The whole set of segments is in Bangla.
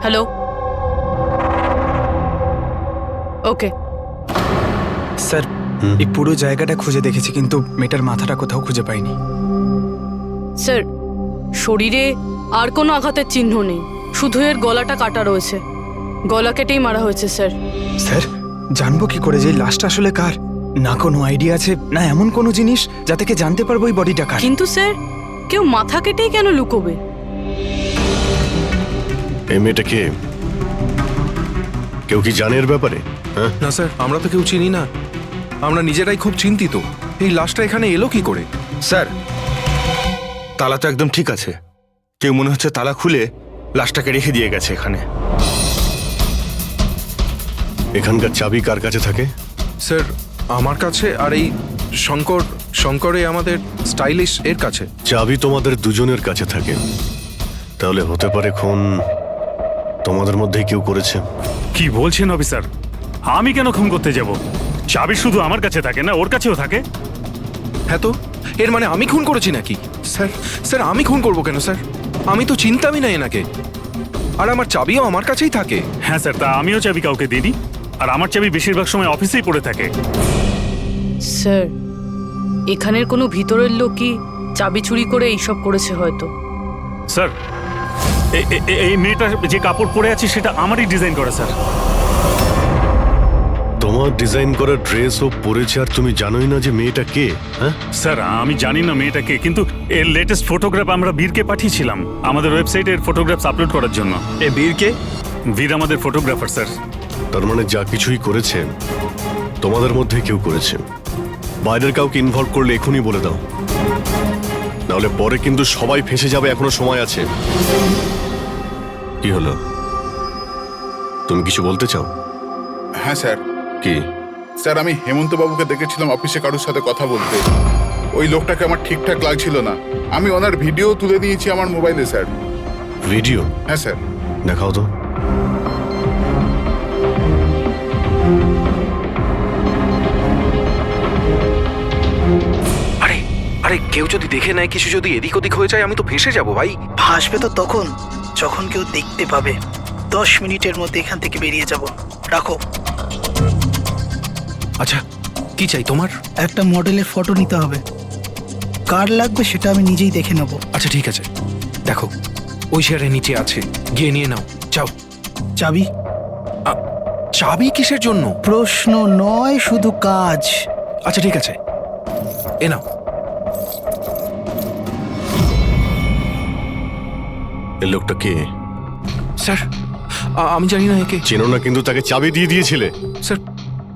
হ্যালো, ওকে। স্যার, এই পুরো জায়গাটা খুঁজে দেখেছি কিন্তু মেয়েটার মাথাটা কোথাও খুঁজে পাইনি। স্যার, শরীরে আর কোনো আঘাতের চিহ্ন নেই, শুধু এর গলাটা কাটা রয়েছে। গলা কেটেই মারা হয়েছে স্যার। স্যার, জানবো কি করে যে লাশটা আসলে কার? না কোনো আইডিয়া আছে, না এমন কোনো জিনিস যা থেকে জানতে পারবো এই বডিটা কার। কিন্তু স্যার, কেউ মাথা কেটেই কেন লুকোবে? এই মেয়েটা কে? কেউ কি জানে এর ব্যাপারে? হ্যাঁ, না স্যার, আমরা তো কেউ চিনি না। আমরা নিজেরাই খুব চিন্তিত। এই লাশটা এখানে এলো কি করে? স্যার, তালা তো একদম ঠিক আছে। কেউ মনে হচ্ছে তালা খুলে লাশটাকে রেখে দিয়ে গেছে এখানে। এখানকার চাবি কার কাছে থাকে? স্যার, আমার কাছে, আর এই শঙ্করে আমাদের স্টাইলিশ এর কাছে। চাবি তোমাদের দুজনের কাছে থাকে, তাহলে হতে পারে খুন তোমাদের মধ্যেই কেউ করেছে। কি বলছেন অফিসার? আমি কেন খুন করতে যাব? চাবি শুধু আমার কাছে থাকে না, ওর কাছেও থাকে। হ্যাঁ তো, এর মানে আমি খুন করেছি নাকি? স্যার স্যার, আমি খুন করবো কেন স্যার? আমি তো চিনতামই না এনাকে, আর আমার চাবিও আমার কাছেই থাকে। হ্যাঁ স্যার, তা আমিও চাবি কাউকে দিইনি, আর আমার চাবি বেশিরভাগ সময় অফিসেই পড়ে থাকে। স্যার, এখানের কোনো ভিতরের লোকই চাবি চুরি করে এইসব করেছে হয়তো। স্যার, এই মেয়েটা যে কাপড় পরে আছে সেটা আমারই ডিজাইন করা স্যার। তোমার ডিজাইন করা ড্রেস ও পরেছে, আর তুমি জানোই না যে মেয়েটা কে? হ্যাঁ স্যার, আমি জানি না মেয়েটাকে, কিন্তু এর লেটেস্ট ফটোগ্রাফ আমরা বীরকে পাঠিয়েছিলাম আমাদের ওয়েবসাইটে এর ফটোগ্রাফস আপলোড করার জন্য। এ বীরকে? বীর আমাদের ফটোগ্রাফার স্যার। তার মানে যা কিছুই করেছে তোমাদের মধ্যে কেউ করেছে। বাইরের কাউকে ইনভলভ করলে এখনই বলে দাও, নাহলে পরে কিন্তু সবাই ফেঁসে যাবে। এখনো সময় আছে। কি হলো, তুমি কিছু বলতে চাও? হ্যাঁ স্যার। কি? স্যার, আমি হেমন্ত বাবুকে দেখেছিলাম অফিসে কারোর সাথে কথা বলতে। ওই লোকটাকে আমার ঠিকঠাক লাগছিল না। আমি ওনার ভিডিও তুলে নিয়েছি আমার মোবাইলে স্যার। ভিডিও? হ্যাঁ স্যার। দেখাও তো। আরে আরে, কেউ যদি দেখে নেয়, কিছু যদি এদিক ওদিক হয়ে যায়, আমি তো ফেঁসে যাবো ভাই। ভাসবে তো তখন যখন কেউ দেখতে পাবে। 10 মিনিটের মধ্যে এখান থেকে বেরিয়ে যাব। রাখো। আচ্ছা, কি চাই তোমার? একটা মডেলের ফটো নিতে হবে। কার লাগবে সেটা আমি নিজেই দেখে নেব। আচ্ছা ঠিক আছে, দেখো ওই শেয়ারের নিচে আছে, গিয়ে নিয়ে নাও। যাও। চাবি? চাবি কিসের জন্য? প্রশ্ন নয়, শুধু কাজ। আচ্ছা ঠিক আছে, এ নাও। এই লোকটা কে? স্যার, আমি জানি না একে। চেনো না, কিন্তু তাকে চাবি দিয়ে দিয়েছিলে। স্যার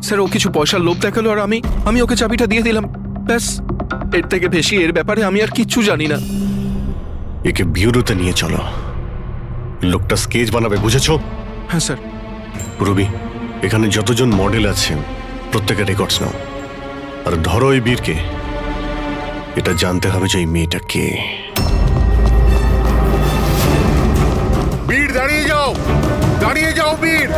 স্যার, ও কিছু পয়সার লোভ দেখালো, আর আমি ওকে চাবিটা দিয়ে দিলাম, ব্যাস। এর থেকে বেশি এর ব্যাপারে আমি আর কিচ্ছু জানি না। একে বিউরোতে নিয়ে চলো, লোকটা স্কেচ বানাবে, বুঝেছো? হ্যাঁ স্যার। রবি, এখানে যতজন মডেল আছেন প্রত্যেকের রেকর্ডস নাও, আর ধরো এই বীরকে। এটা জানতে হবে যে এই মেয়েটা কে। বীর, দাঁড়িয়ে যাও, দাঁড়িয়ে যাও বীর।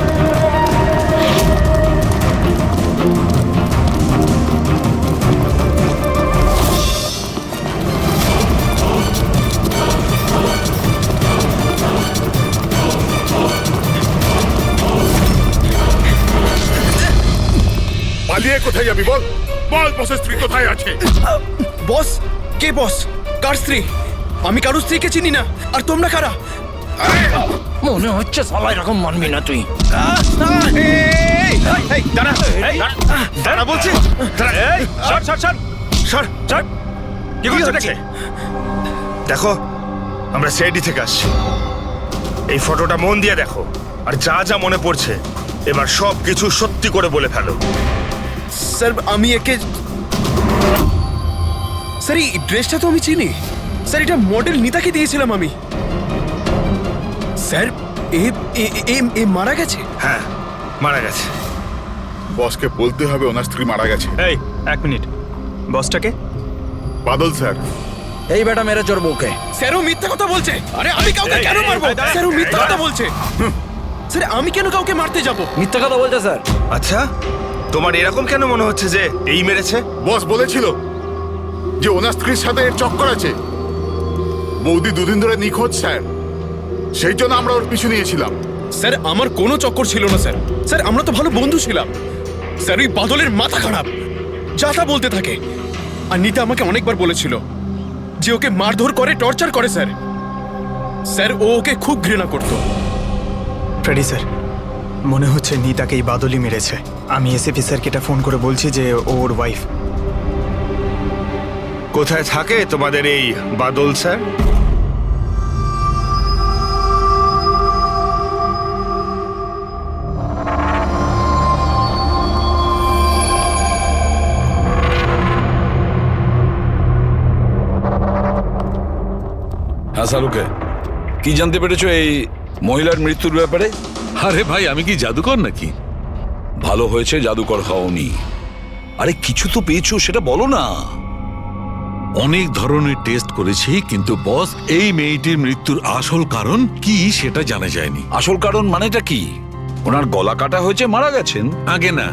পালিয়ে কোথায় যাবি বল? বল, বসের স্ত্রী কোথায় আছে? বস? কে বস? কার স্ত্রী? আমি কারোর স্ত্রীকে চিনি না। আর তোমরা কারা? মনে হচ্ছে সবাই এরকম মানবি না তুই। দাঁড়া বলছি। দেখো, আমরা সিআইডি থেকে আসছি। এই ফটোটা মন দিয়ে দেখো, আর যা যা মনে পড়ছে এবার সব কিছু সত্যি করে বলে ফেলো। স্যার, আমি একে... স্যার, এই ড্রেসটা তো আমি চিনি। স্যার, এটা মডেল নিতাকে দিয়েছিলাম আমি। স্যার, এ মারা গেছে? হ্যাঁ, মারা গেছে। বসকে বলতে হবে ওনার স্ত্রী মারা গেছে। এই, এক মিনিট। বসটাকে? বাদল স্যার। এই বেটা মেরে চোর বউকে। স্যার, ও মিথ্যা কথা বলছে। আরে আমি কাউকে কেন মারবো? স্যার, ও মিথ্যা কথা বলছে। স্যার, আমি কেন কাউকে মারতে যাব? মিথ্যা কথা বলছে স্যার। আচ্ছা, তোমার এরকম কেন মনে হচ্ছে যে এই মেরেছে? বস বলেছিল যে ওনার স্ত্রীর সাথে এর চক্কর আছে। বৌদি দুদিন ধরে নিখোঁজ স্যার। সেই জন্য আমরা ওর পিছু নিয়েছিলাম। স্যার আমার কোনো চক্কর ছিল না স্যার। স্যার আমরা তো ভালো বন্ধু ছিলাম। স্যার ওই বাদলের মাথা খারাপ, যা তা বলতে থাকে। আর নিতা আমাকে অনেকবার বলেছিল যে ওকে মারধর করে, টর্চার করে স্যার। স্যার ও ওকে খুব ঘৃণা করতো। ফ্রেডি স্যার, মনে হচ্ছে নিতাকে এই বাদলই মেরেছে। আমি এসএপি স্যারকে এটা ফোন করে বলছি যে ওর ওয়াইফ। কোথায় থাকে তোমাদের এই বাদল স্যার? হ্যাঁ সালুকে, কি জানতে পেরেছো এই মহিলার মৃত্যুর ব্যাপারে? আরে ভাই, আমি কি জাদুকর নাকি? ভালো হয়েছে জাদুকর হওনি। আরে কিছু তো পেয়েছো, সেটা বলো না। অনেক ধরনের টেস্ট করেছি, কিন্তু বস এই মেয়েটির মৃত্যুর আসল কারণ কি সেটা জানা যায়নি। আসল কারণ মানেটা কি? ওনার গলা কাটা হয়েছে, মারা গেছেন? আগে না,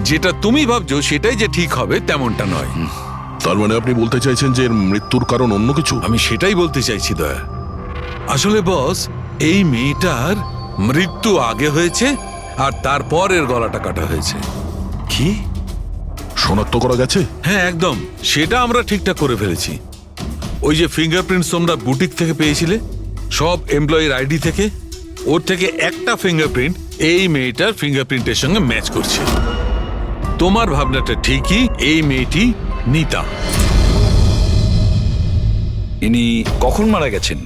যেটা তুমি ভাবছো সেটাই যে ঠিক হবে তেমনটা নয়। তার মানে আপনি বলতে চাইছেন যে এর মৃত্যুর কারণ অন্য কিছু? আমি সেটাই বলতে চাইছি দয়া। আসলে বস, এই মেয়েটার মৃত্যু আগে হয়েছে আর তারপর এর গলাটা কাটা হয়েছে। কি শনাক্ত করা গেছে? হ্যাঁ একদম, সেটা আমরা ঠিকঠাক করে ফেলেছি। ওই যে ফিঙ্গারপ্রিন্টস তোমরা বুটিক থেকে পেয়েছিলে, সব এমপ্লয়ির আইডি থেকে, ওর থেকে একটা ফিঙ্গারপ্রিন্ট এই মেয়েটার ফিঙ্গারপ্রিন্টের সঙ্গে ম্যাচ করছে। তোমার ভাবনাটা ঠিকই, এই মেয়েটি নিতা। ইনি কখন মারা গেছেন?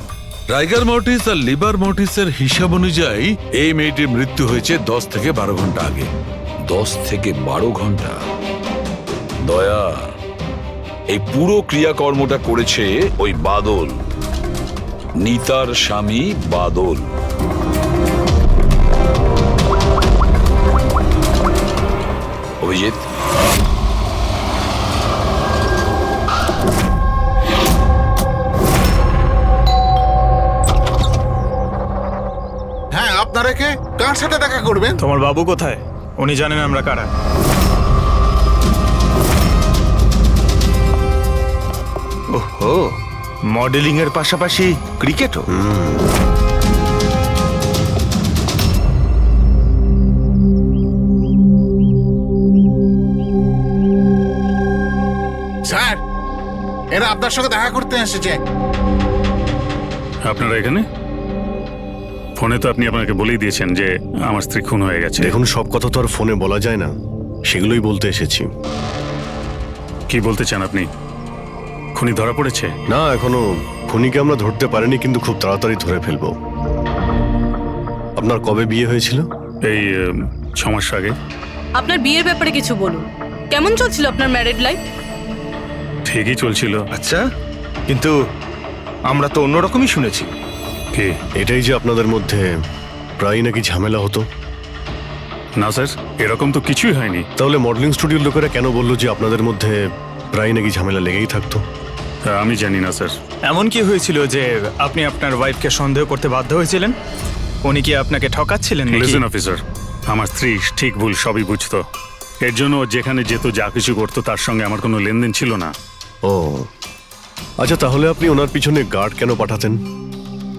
রাইগার মর্টিস আর লিভার মর্টিসের হিসাব অনুযায়ী এই মেয়েটির মৃত্যু হয়েছে 10 থেকে 12 ঘন্টা আগে। 10 থেকে 12 ঘন্টা? দয়া, এই পুরো ক্রিয়াকর্মটা করেছে ওই বাদল, নিতার স্বামী বাদল। অভিজিৎ, হ্যাঁ, আপনারা কে? কার সাথে দেখা করবেন? তোমার বাবু কোথায়? উনি জানেন আমরা কারা। ওহো, মডেলিং এর পাশাপাশি ক্রিকেটও? স্যার, এরা আপনার সঙ্গে দেখা করতে এসেছে। আপনারা এখানে? ফোনে তো আপনি আপনাকে বলেই দিয়েছেন যে আমার স্ত্রী খুন হয়ে গেছে। দেখুন, সব কথা তো আর ফোনে বলা যায় না, সেগুলোই বলতে এসেছি। কি বলতে চান আপনি? খুনি ধরা পড়েছে? না, এখনো খুনিকে আমরা ধরতে পারিনি, কিন্তু খুব তাড়াতাড়ি ধরে ফেলবো। আপনার কবে বিয়ে হয়েছিল? এই 6 মাস আগে। আপনার বিয়ের ব্যাপারে কিছু বলুন। কেমন চলছিল আপনার ম্যারিড লাইফ? ঠিকই চলছিল। আচ্ছা, কিন্তু আমরা তো অন্যরকমই শুনেছি। কি? এটাই যে আপনাদের মধ্যে প্রায় নাকি ঝামেলা হতো। না স্যার, এরকম তো কিছুই হয়নি। তাহলে মডেলিং স্টুডিওর লোকেরা কেন বললো যে আপনাদের মধ্যে প্রায় নাকি ঝামেলা লেগেই থাকতো? আমি জানি না স্যার। এমন কি হয়েছিল যে আপনি আপনার ওয়াইফকে সন্দেহ করতে বাধ্য হয়েছিলেন? উনি কি আপনাকে ঠকাচ্ছিলেন নাকি? লিসেন অফিসার, আমার স্ত্রী ঠিক ভুল সবই বুঝতো। এর জন্য ও যেখানে যেত, যা কিছু করতো, তার সঙ্গে আমার কোনো লেনদেন ছিল না। ও আচ্ছা, তাহলে আপনি ওনার পিছনে গার্ড কেন পাঠাতেন?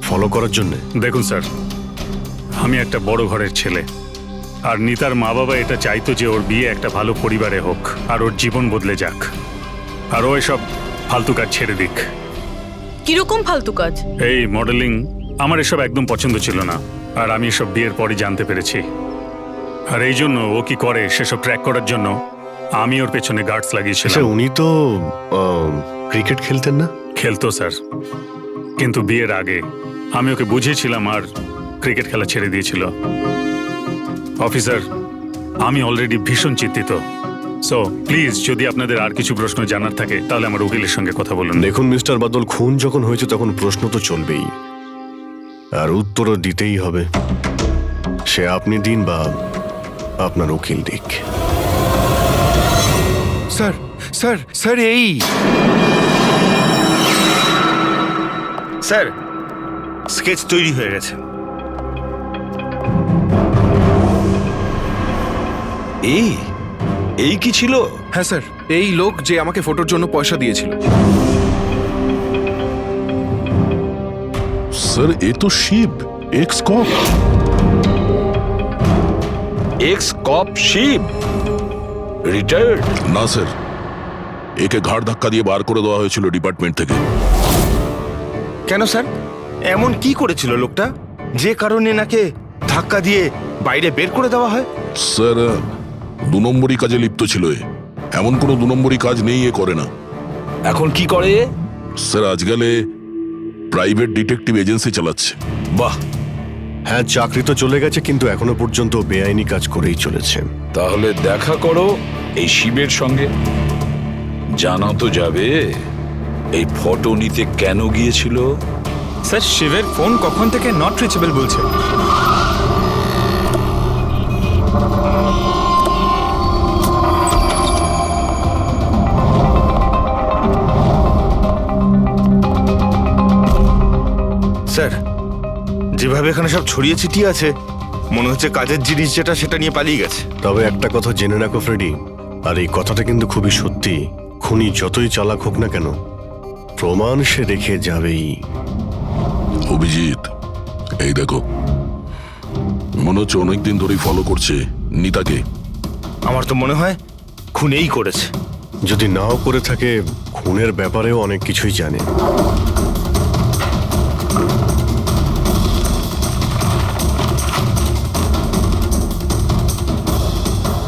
ফলো করার জন্য? দেখুন স্যার, আমি একটা বড় ঘরের ছেলে, আর নিতার মা বাবা এটা চাইতো যে ওর বিয়ে একটা ভালো পরিবারে হোক আর ওর জীবন বদলে যাক, আর ও এসব ফালতু কাজ ছেড়ে দিক। কিরকম ফালতু কাজ? এই মডেলিং আমার এসব একদম পছন্দ ছিল না, আর আমি এসব বিয়ের পরই জানতে পেরেছি। আর এই জন্য ও কি করে সেসব ট্র্যাক করার জন্য আমি ওর পেছনে গার্ডস লাগিয়েছিলাম। আচ্ছা, উনি তো ক্রিকেট খেলতেন না? খেলতো স্যার, কিন্তু বিয়ের আগে আমি ওকে বুঝিয়েছিলাম আর ক্রিকেট খেলা ছেড়ে দিয়েছিল। অফিসার, আমি অলরেডি ভীষণ চিন্তিত। সো প্লিজ, যদি আপনাদের আর কিছু প্রশ্ন জানার থাকে তাহলে আমার উকিলের সঙ্গে কথা বলুন। দেখুন মিস্টার বাদল, খুন যখন হয়েছে তখন প্রশ্ন তো চলবেই, আর উত্তরও দিতেই হবে। সে আপনি দিন বা আপনার উকিল দিক। স্যার, স্যার, স্যার, এই স্যার, স্কেচ তৈরি হয়ে গেছে। এই কি ছিল? হ্যাঁ স্যার, এই লোক যে আমাকে ফটোর জন্য পয়সা দিয়েছিল। স্যার, এ তো শিব। এক্স কপ শিব রিটায়ার্ড? না স্যার, একে ঘাড় ধাক্কা দিয়ে বার করে দেওয়া হয়েছিল ডিপার্টমেন্ট থেকে। কেন স্যার, এমন কি করেছিল লোকটা যে কারণে নাকে ধাক্কা দিয়ে বাইরে বের করে দেওয়া হয়? স্যার, 2 নম্বরই কাজে লিপ্ত ছিল এ। এমন কোনো 2 নম্বরই কাজ নেই এ করে না। এখন কি করে? স্যার, আজকালে প্রাইভেট ডিটেকটিভ এজেন্সি চালাচ্ছে। বাহ, হ্যাঁ চাকরি তো চলে গেছে, কিন্তু এখনো পর্যন্ত বেআইনি কাজ করেই চলেছে। তাহলে দেখা করো এই শিবের সঙ্গে, জানা তো যাবে এই ফটো নিতে কেন গিয়েছিল। স্যার, শিবের ফোন কখন থেকে নট রিচেবল বলছে। স্যার, যেভাবে এখানে সব ছড়িয়ে ছিটিয়ে আছে, মনে হচ্ছে কাজের জিনিস যেটা সেটা নিয়ে পালিয়ে গেছে। তবে একটা কথা জেনে রাখো ফ্রেডি, আর এই কথাটা কিন্তু খুবই সত্যি, খুনি যতই চালাক হোক না কেন, প্রমাণ সে রেখে যাবেই। অভিজিৎ, এই দেখো, মনে হচ্ছে অনেকদিন ধরেই ফলো করছে নিতাকে। আমার তো মনে হয় খুনেই করেছে। যদি নাও করে থাকে, খুনের ব্যাপারেও অনেক কিছুই জানে।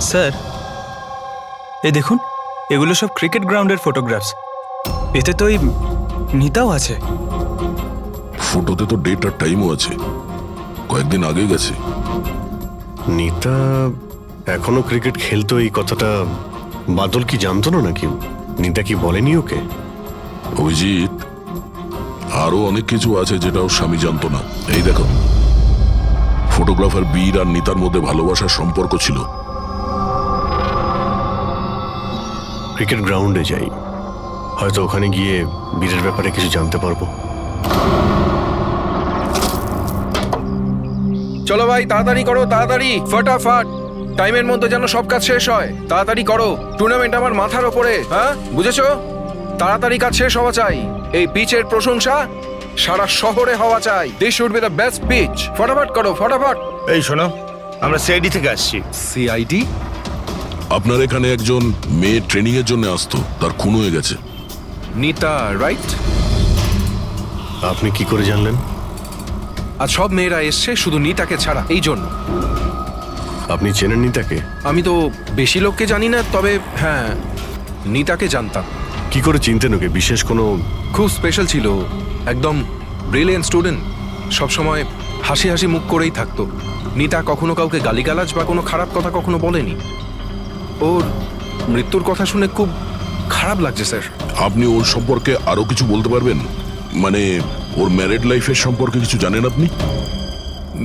স্যার, এই দেখুন, এগুলো সব ক্রিকেট গ্রাউন্ডের ফটোগ্রাফস। এতে তো এই নিতাও আছে। ফটোতে তো ডেট আর টাইমও আছে, কয়েকদিন আগে গেছে। নিতা এখনো ক্রিকেট খেলতো, এই কথাটা বাদল কি জানতো না নাকি? নিতা কি বলেনি ওকে? অভিজিৎ, আরো অনেক কিছু আছে যেটা ওর স্বামী জানতো না। এই দেখো, ফটোগ্রাফার বীর আর নিতার মধ্যে ভালোবাসার সম্পর্ক ছিল। ক্রিকেট গ্রাউন্ডে যাই, হয়তো ওখানে গিয়ে বীরের ব্যাপারে কিছু জানতে পারবো। চলো ভাই, তাড়াতাড়ি করো, তাড়াতাড়ি, ফটাফট। টাইমের মধ্যে যেন সব কাজ শেষ হয়। তাড়াতাড়ি করো, টুর্নামেন্ট আমার মাথার ওপরে, হ্যাঁ বুঝেছো? তাড়াতাড়ি কাজ শেষ হওয়া চাই। এই পিচের প্রশংসা সারা শহরে হওয়া চাই। This should be the best pitch. ফটাফট করো, ফটাফট। এই শোনো, আমরা সিআইডি থেকে আসছি। সিআইডি? আপনার এখানে একজন মেয়ে ট্রেনিং এর জন্য আসতো, তার খুন হয়ে গেছে। নিতা, রাইট? আপনি কি করে জানলেন? আর সব মেয়েরা এসছে শুধু নিতাকে ছাড়া, এই জন্য। আপনি চেনেন নিতাকে? আমি তো বেশি লোককে জানি না, তবে হ্যাঁ, নিতাকে জানতাম। কি করে চিনতেন ওকে? বিশেষ কোনো? খুব স্পেশাল ছিল, একদম ব্রিলিয়েন্ট স্টুডেন্ট, সবসময় হাসি হাসি মুখ করেই থাকতো। নিতা কখনো কাউকে গালিগালাজ বা কোনো খারাপ কথা কখনো বলেনি। ওর মৃত্যুর কথা শুনে খুব খারাপ লাগছে স্যার। আপনি ওর সম্পর্কে আরো কিছু বলতে পারবেন? মানে ওর ম্যারিড লাইফের সম্পর্কে কিছু জানেন আপনি?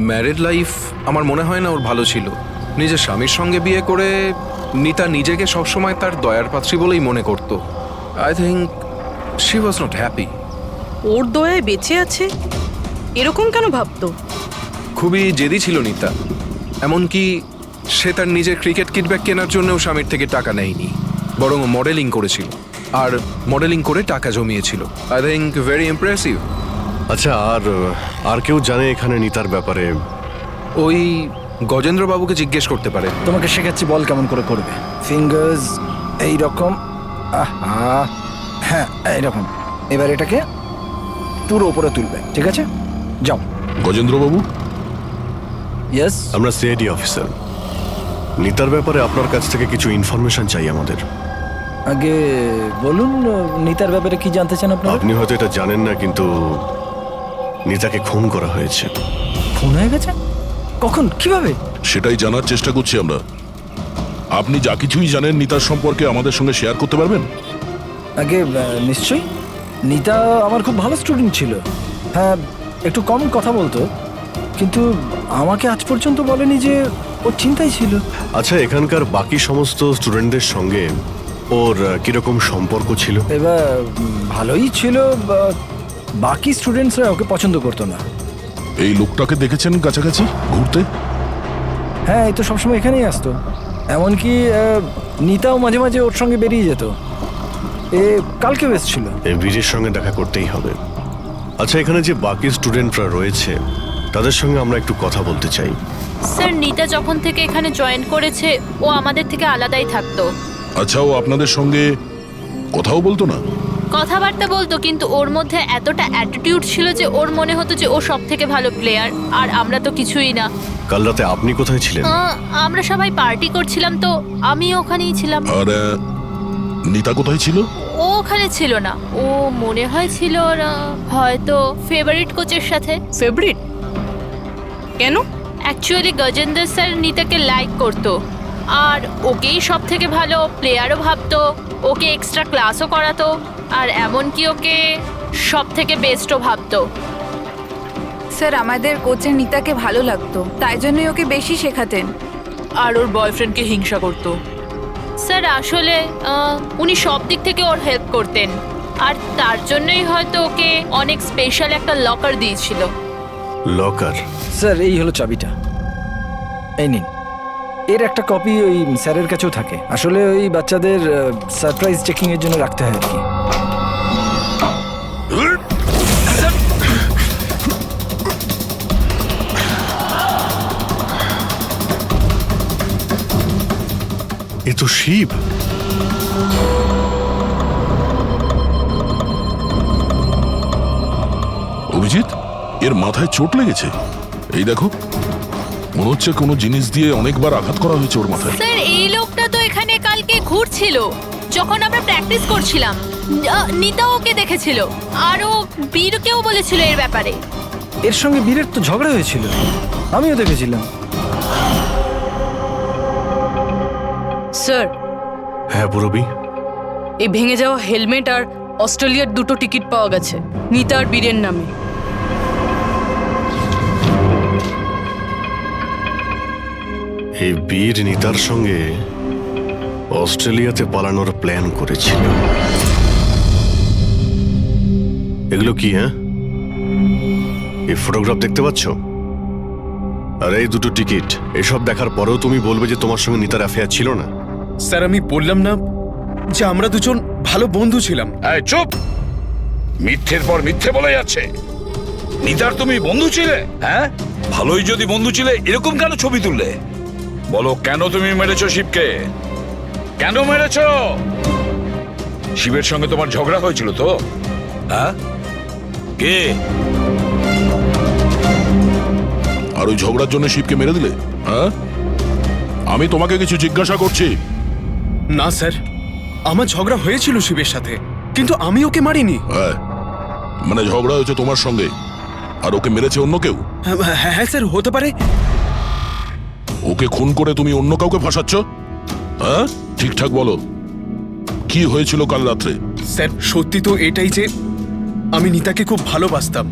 ম্যারিড লাইফ আমার মনে হয় না ওর ভালো ছিল। নিজের স্বামীর সঙ্গে বিয়ে করে নিতা নিজেকে সবসময় তার দয়ার পাত্রী বলেই মনে করত। I think she was not happy. ওর দয়ায় বেঁচে আছে এরকম কেন ভাবতো? খুবই জেদি ছিল নিতা, এমনকি সে তার নিজের ক্রিকেট কিট ব্যাগ কেনার জন্যও স্বামীর থেকে টাকা নেয়নি, বরং মডেলিং করেছিল আর মডেলিং করে টাকা জমিয়েছিল। I think very impressive. আচ্ছা, আর কেউ জানে এখানে নিতার ব্যাপারে? ওই গজেন্দ্রবাবুকে জিজ্ঞেস করতে পারে। তোমাকে শেখাচ্ছি, বল কেমন করে করবে। ফিঙ্গার্স এই রকম, হ্যাঁ এইরকম। এবার এটাকে পুরো উপরে তুলবে, ঠিক আছে? যাও। গজেন্দ্রবাবু? ইয়েস? আমরা সিআইডি অফিসার। নিতার ব্যাপারে আপনার কাছ থেকে কিছু ইনফরমেশন চাই আমাদের। আগে বলুন, নিতার ব্যাপারে কি জানতে চান আপনারা? আপনি হয়তো এটা জানেন না, কিন্তু নিতাকে খুন করা হয়েছে। খুন হয়ে গেছে? কখন, কিভাবে? সেটাই জানার চেষ্টা করছি আমরা। আপনি যা কিছুই জানেন নিতার সম্পর্কে আমাদের সঙ্গে শেয়ার করতে পারবেন? আগে নিশ্চয়ই। নিতা আমার খুব ভালো স্টুডেন্ট ছিল। হ্যাঁ, একটু কম কথা বলতো, কিন্তু আমাকে আজ পর্যন্ত বলেনি যে ও চিন্তায় ছিল। আচ্ছা, এখানকার বাকি সমস্ত স্টুডেন্টদের সঙ্গে ওর কিরকম সম্পর্ক ছিল? এবার ভালোই ছিল, বাকি স্টুডেন্টসরা ওকে পছন্দ করতো না। এই লোকটাকে দেখেছেন কাছাকাছি ঘুরতে? হ্যাঁ, এই তো সবসময় এখানেই আসতো। এমনকি নিতাও মাঝে মাঝে ওর সঙ্গে বেরিয়ে যেত। এ কালকেও এসেছিল। এই বীরের সঙ্গে দেখা করতেই হবে। আচ্ছা, এখানে যে বাকি স্টুডেন্টরা রয়েছে তাদের সঙ্গে আমরা একটু কথা বলতে চাই। স্যার নিতা যখন থেকে এখানে জয়েন করেছে ও আমাদের থেকে আলাদাই থাকতো। আচ্ছা, ও আপনাদের সঙ্গে কথাও বলতো না? কথাবার্তা বলতো, কিন্তু ওর মধ্যে এতটা অ্যাটিটিউড ছিল যে ওর মনে হতো যে ও সব থেকে ভালো প্লেয়ার, আর আমরা তো কিছুই না। কাল রাতে আপনি কোথায় ছিলেন? আমরা সবাই পার্টি করছিলাম, তো আমি ওখানেই ছিলাম। আর নিতা কোথায় ছিল? ও ওখানে ছিল না, ও মনে হয় ছিল হয়তো ফেভারিট কোচের সাথে। ফেভারিট? কেন? অ্যাকচুয়ালি গজেন্দর স্যার নিতাকে লাইক করতো, আর ওকেই সব থেকে ভালো প্লেয়ারও ভাবতো, ওকে এক্সট্রা ক্লাসও করাতো, আর এমনকি ওকে সব থেকে বেস্টও ভাবতো। স্যার আমাদের কোচের নিতাকে ভালো লাগতো, তাই জন্যই ওকে বেশি শেখাতেন। আর ওর বয়ফ্রেন্ডকে হিংসা করতো। স্যার আসলে উনি সব দিক থেকে ওর হেল্প করতেন, আর তার জন্যই হয়তো ওকে অনেক স্পেশাল একটা লকার দিয়েছিল। লকার? স্যার এই হলো চাবিটা, এই নিন। এর একটা কপি ওই স্যারের কাছেও থাকে। আসলে ওই বাচ্চাদের সারপ্রাইজ চেকিং এর জন্য রাখতে হয় আর কি। এ তো শিব। অভিজিৎ, এর মাথায় চোট লেগেছে। এই দেখো, মনে হচ্ছে কোনো জিনিস দিয়ে অনেকবার আঘাত করা হয়েছে ওর মাথায়। স্যার এই লোকটা তো এখানে কালকে ঘুরছিল যখন আমরা প্র্যাকটিস করছিলাম। নিতা ওকে দেখেছিল, আর ও বীরকেও বলেছিল এর ব্যাপারে। এর সঙ্গে বীরের তো ঝগড়া হয়েছিল, আমিও দেখেছিলাম। স্যার। হ্যাঁ পুরবি? এই ভেঙে যাওয়া হেলমেট আর অস্ট্রেলিয়ার 2টো টিকিট পাওয়া গেছে নিতা আর বীরের নামে। এই বীর নিতার সঙ্গে অস্ট্রেলিয়াতে পালানোর প্ল্যান করেছিল। এগুলো কি? হ্যাঁ, এই ফটোগ্রাফ দেখতে পাচ্ছ, আর এই 2টো টিকিট। এসব দেখার পরেও তুমি বলবে যে তোমার সঙ্গে নিতার অ্যাফেয়ার ছিল না? স্যার আমি বললাম না যে আমরা দুজন ভালো বন্ধু ছিলাম? চুপ! মিথ্যের পর মিথ্যে বলে যাচ্ছে। নিতার তুমি বন্ধু ছিলে? হ্যাঁ, ভালোই যদি বন্ধু ছিলে এরকম কেন ছবি তুললে? বলো, কেন তুমি মেরেছো শিবকে? কেন মেরেছো? শিবের সঙ্গে তোমার ঝগড়া হয়েছিল তো? হ্যাঁ, কে? আর ওই ঝগড়ার জন্য শিবকে মেরে দিলে? হ্যাঁ, আমি তোমাকে কিছু জিজ্ঞাসা করছি। না স্যার, আমার ঝগড়া হয়েছিল শিবের সাথে, কিন্তু আমি ওকে মারিনি। হ্যাঁ, মানে ঝগড়া হয়েছে তোমার সঙ্গে, আর ওকে মেরেছে অন্য কেউ? হ্যাঁ স্যার, হতে পারে। ওকে খুন করে তুমি অন্য কাউকে ফাঁসাচ্ছ? হ্যাঁ, ঠিকঠাক বলো, কি হয়েছিল কাল রাত্রে? স্যার সত্যি তো এটাই যে আমি নিতাকে খুব ভালোবাসতাম,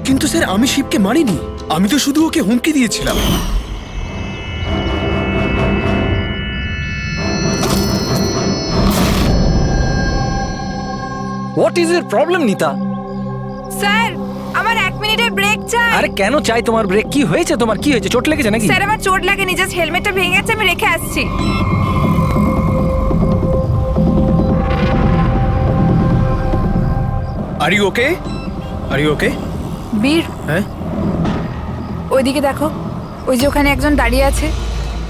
কিন্তু স্যার আমি শিবকে মারিনি। আমি তো শুধু ওকে হুমকি দিয়েছিলাম। What is your problem Nita? Sir আমার 1 মিনিটের ব্রেক চাই। আরে কেন চাই তোমার ব্রেক? কি হয়েছে তোমার? কি হয়েছে? চোট লেগেছে নাকি? স্যার আমার চোট লাগেনি, জাস্ট হেলমেটটা ভেঙে গেছে, আমি রেখে আসছি। Are you okay? Are you okay? Bir, হ্যাঁ ওইদিকে দেখো, ওই যে ওখানে একজন দাঁড়িয়ে আছে।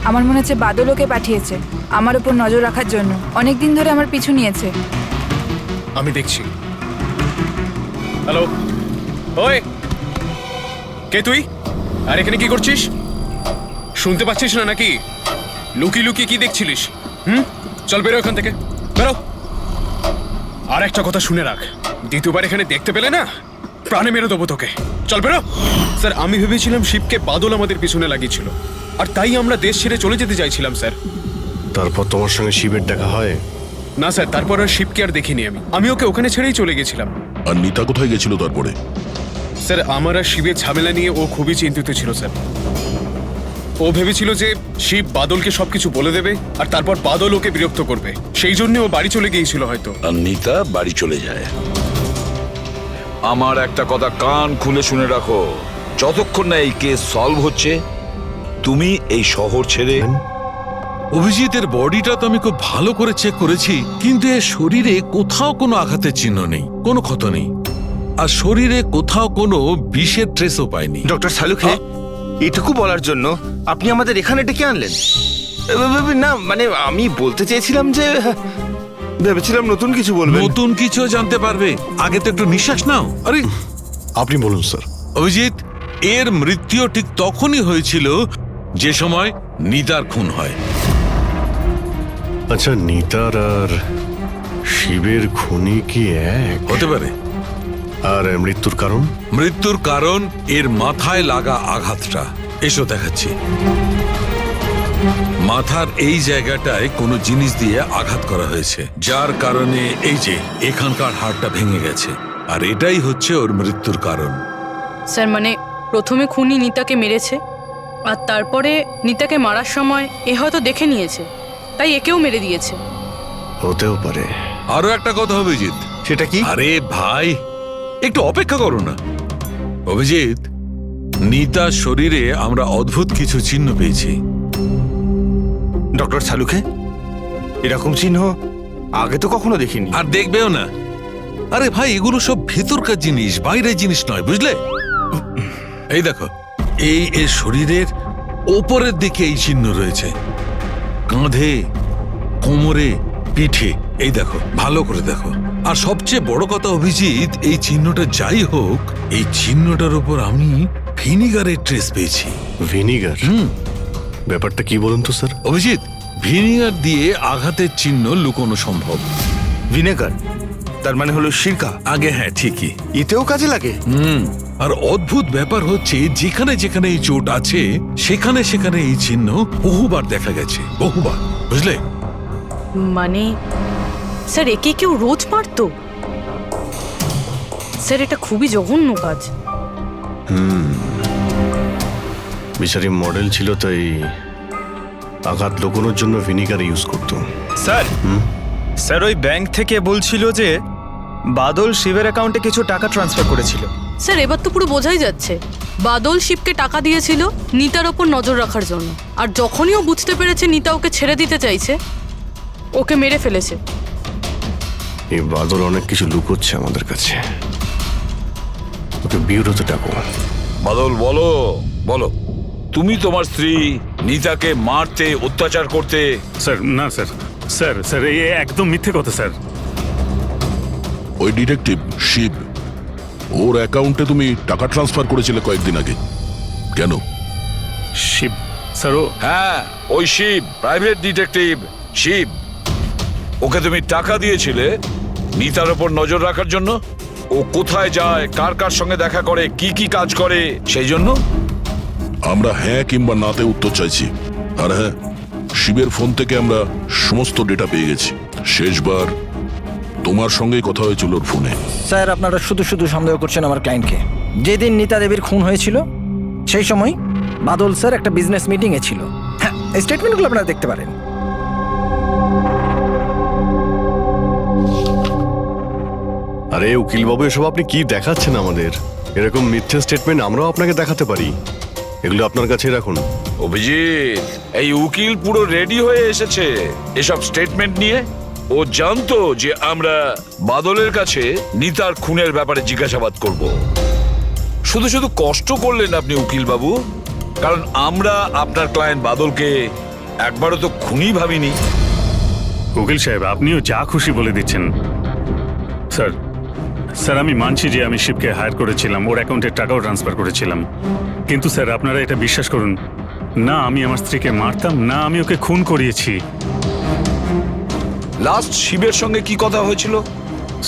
আমার মনে হচ্ছে বাদল ওকে পাঠিয়েছে আমার উপর নজর রাখার জন্য। অনেক দিন ধরে আমার পিছু নিয়েছে। আমি দেখছি। হ্যালো, ওই কে তুই? আর এখানে কি করছিস? শুনতে পাচ্ছিস না নাকি? লুকিয়ে লুকিয়ে কি দেখছিলিস? চল বেরো এখান থেকে, বেরো। আর একটা কথা শুনে রাখ, দ্বিতীয়বার এখানে দেখতে পেলে না, প্রাণে মেরে দেবো তোকে। চল বেরো। স্যার আমি ভেবেছিলাম শিবকে বাদল আমাদের পিছনে লাগিয়েছিল, আর তাই আমরা দেশ ছেড়ে চলে যেতে চাইছিলাম স্যার। তারপর তোমার সঙ্গে শিবের দেখা হয়? না স্যার, তারপর আর শিবকে আর দেখিনি আমি ওকে ওখানে ছেড়েই চলে গেছিলাম। আর নিতা কোথায় গেছিল তারপরে? স্যার আমার আর শিবের ঝামেলা নিয়ে ও খুবই চিন্তিত ছিল স্যার। ও ভেবেছিল যে শিব বাদলকে সবকিছু বলে দেবে, আর তারপর বাদল ওকে বিরক্ত করবে, সেই জন্য ও বাড়ি চলে গিয়েছিল হয়তো। আর নিতা বাড়ি চলে যায়। আমার একটা কথা কান খুলে শুনে রাখো, যতক্ষণ না এই কেস সলভ হচ্ছে তুমি এই শহর ছেড়ে। অভিজিতের বডিটা তো আমি খুব ভালো করে চেক করেছি, কিন্তু এর শরীরে কোথাও কোনো আঘাতের চিহ্ন নেই, কোনো ক্ষত নেই। আর শরীরে কোথাও কোনো বিষের ট্রেসও পাইনি। ডক্টর সালুখে, এটুকু বলার জন্য আপনি আমাদের এখানে ডেকে আনলেন? না মানে আমি বলতে চেয়েছিলাম যে ভেবেছিলাম নতুন কিছু বলবেন। নতুন কিছু জানতে পারবে, আগে তো একটু নিঃশ্বাস নাও। আরে আপনি বলুন স্যার। অভিজিৎ, এর মৃত্যু ঠিক তখনই হয়েছিল যে সময় নিতার খুন হয়। আচ্ছা, নিতার আর শিবের খুনি কি এক হতে পারে? আর মৃত্যুর কারণ? মৃত্যুর কারণ এর মাথায় লাগা আঘাতটা। এসো দেখাচ্ছি। মাথার এই জায়গাটায় কোনো জিনিস দিয়ে আঘাত করা হয়েছে, যার কারণে এই যে এখানকার হাড়টা ভেঙে গেছে, আর এটাই হচ্ছে ওর মৃত্যুর কারণ। স্যার মানে প্রথমে খুনি নিতাকে মেরেছে, আর তারপরে নিতাকে মারার সময় এ হয়তো দেখে নিয়েছে, তাই একেও মেরে দিয়েছে। হতেও পারে। আরো একটা কথা অভিজিৎ। সেটা কি? আরে ভাই, একটু অপেক্ষা করো না। অভিজিৎ, নিতার শরীরে আমরা অদ্ভুত কিছু চিহ্ন পেয়েছি। ডক্টর সালুখে, এরকম চিহ্ন আগে তো কখনো দেখিনি। আর দেখবেও না। আরে ভাই, এগুলো সব ভেতরকার জিনিস, বাইরের জিনিস নয়, বুঝলে? এই দেখো, এই এর শরীরের ওপরের দিকে এই চিহ্ন রয়েছে, কাঁধে, কোমরে, পিঠে। এই দেখো, ভালো করে দেখো। আর সবচেয়ে বড় কথা অভিজিৎ, এই চিহ্নটা যাই হোক, এই চিহ্নটার উপর আমি ভিনিগারের ট্রেস পেয়েছি। ভিনিগার? ব্যাপারটা কি বলুন তো স্যার। অভিজিৎ, ভিনিগার দিয়ে আঘাতের চিহ্ন লুকোনো সম্ভব। ভিনেগার তার মানে হলো সিরকা? আগে হ্যাঁ, ঠিকই। এতেও কাজে লাগে? আর অদ্ভুত ব্যাপার হচ্ছে, যেখানে যেখানে এই চোট আছে সেখানে সেখানে এই চিহ্ন বহুবার দেখা গেছে, বহুবার, বুঝলে? মানে স্যার একে কেউ রোজ মারতো? স্যার এটা খুবই জঘন্য কাজ। বিচারি মডেল ছিল, তাই আঘাত লুকোনোর জন্য ভিনিগার ইউজ করতো। স্যার স্যার ওই ব্যাংক থেকে বলছিল যে বাদল শিবের অ্যাকাউন্টে কিছু টাকা ট্রান্সফার করেছিল। স্যার এবার তো পুরো বোঝাই যাচ্ছে বাদল শিবকে টাকা দিয়েছিল নিতার ওপর নজর রাখার জন্য, আর যখনই ও বুঝতে পেরেছে নিতা ওকে ছেড়ে দিতে চাইছে, ওকে মেরে ফেলেছে। এই বাদল অনেক কিছু লুকোচ্ছে আমাদের কাছে। ওকে বিউরোতে ডাকো। বাদল, বলো বলো, তুমি তোমার স্ত্রী নিতাকে মারতে, অত্যাচার করতে। স্যার না স্যার, স্যার স্যার এই একদম মিথ্যে কথা স্যার। ওই ডিটেকটিভ শিব, ওর অ্যাকাউন্টে তুমি টাকা ট্রান্সফার করেছিলে কয়েকদিন আগে, কেন? শিব স্যার? ও হ্যাঁ, ওই শিব, প্রাইভেট ডিটেকটিভ শিব। ওকে তুমি টাকা দিয়েছিলে নিতার ওপর নজর রাখার জন্য। ও কোথায় যায়, কার কার সঙ্গে দেখা করে, কি কি কাজ করে, সেই জন্য। আমরা হ্যাঁ কিংবা নাতে উত্তর চাইছি। আর হ্যাঁ, শিবের ফোন থেকে আমরা সমস্ত ডেটা পেয়ে গেছি। শেষবার তোমার সঙ্গেই কথা হয়েছিল ওর ফোনে। স্যার আপনারা শুধু শুধু সন্দেহ করছেন আমার ক্লায়েন্টকে। যেদিন নিতা দেবীর খুন হয়েছিল সেই সময় বাদল স্যার একটা বিজনেস মিটিংয়ে ছিল। হ্যাঁ, এই স্টেটমেন্টগুলো আপনারা দেখতে পারেন। আরে উকিল বাবু, এসব আপনি কি দেখাচ্ছেন আমাদের? এরকম মিথ্যে স্টেটমেন্ট আমরাও আপনাকে দেখাতে পারি, এগুলো আপনার কাছে রাখুন। অভিজিৎ, এই উকিল পুরো রেডি হয়ে এসেছে এসব স্টেটমেন্ট নিয়ে। ও জানতো যে আমরা বাদলের কাছে নিতার খুনের ব্যাপারে জিজ্ঞাসাবাদ করব। শুধু শুধু কষ্ট করলেন আপনি উকিল বাবু, কারণ আমরা আপনার ক্লায়েন্ট বাদলকে একবারও তো খুনি ভাবিনি। উকিল সাহেব, আপনিও যা খুশি বলে দিচ্ছেন। স্যার স্যার আমি মানছি যে আমি শিবকে হায়ার করেছিলাম, ওর অ্যাকাউন্টে টাকাও ট্রান্সফার করেছিলাম, কিন্তু স্যার আপনারা এটা বিশ্বাস করুন না, আমি আমার স্ত্রীকে মারতাম না, আমি ওকে খুন করিয়েছি। লাস্ট শিবের সঙ্গে কি কথা হয়েছিল?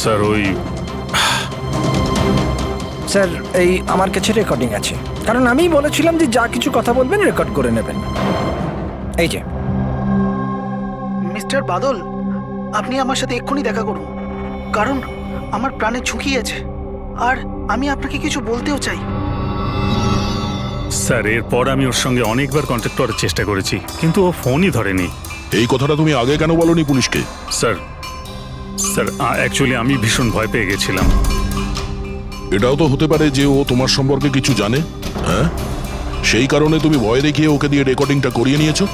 স্যার ওই স্যার এই আমার কাছে রেকর্ডিং আছে, কারণ আমি বলেছিলাম যে যা কিছু কথা বলবেন রেকর্ড করে নেবেন। এই যে মিস্টার বাদল, আপনি আমার সাথে এক্ষুনি দেখা করুন, কারণ আমার প্রাণে ঝুঁকি আছে আর আমি আপনাকে কিছু বলতেও চাই। স্যার এরপর আমি ওর সঙ্গে অনেকবার কন্ট্যাক্ট করার চেষ্টা করেছি, কিন্তু ও ফোনই ধরেনি। এই কথাটা তুমি আগে কেন বলনি পুলিশকে? স্যার স্যার অ্যাকচুয়ালি আমি ভীষণ ভয় পেয়ে গেছিলাম। এটাও তো হতে পারে যে ও তোমার সম্পর্কে কিছু জানে। হ্যাঁ, সেই কারণে তুমি ভয় দেখিয়ে ওকে দিয়ে রেকর্ডিংটা করিয়ে নিয়েছো।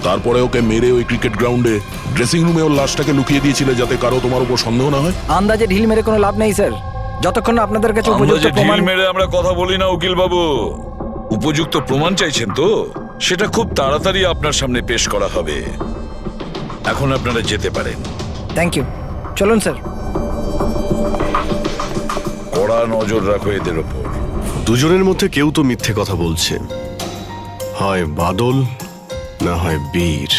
তারপরে ওকে মেরে ওই ক্রিকেট গ্রাউন্ডে ড্রেসিং রুমে ওর লাশটাকে লুকিয়ে দিয়েছিলে যাতে কারো তোমার উপর সন্দেহ না হয়। আন্দাজে ঢিল মেরে কোনো লাভ নেই স্যার। যতক্ষণ না আপনাদের কাছে আমরা উপযুক্ত যে প্রমাণ ঢিল মেরে আমরা কথা বলি না উকিল বাবু, উপযুক্ত প্রমাণ চাইছেন তো সেটা খুব তাড়াতাড়ি আপনার সামনে পেশ করা হবে। এখন আপনারা যেতে পারেন। থ্যাংক ইউ, চলুন স্যার। কড়া নজর রাখো এদের ওপর। দুজনের মধ্যে কেউ তো মিথ্যে কথা বলছে, হয় বাদল না হয় বীর।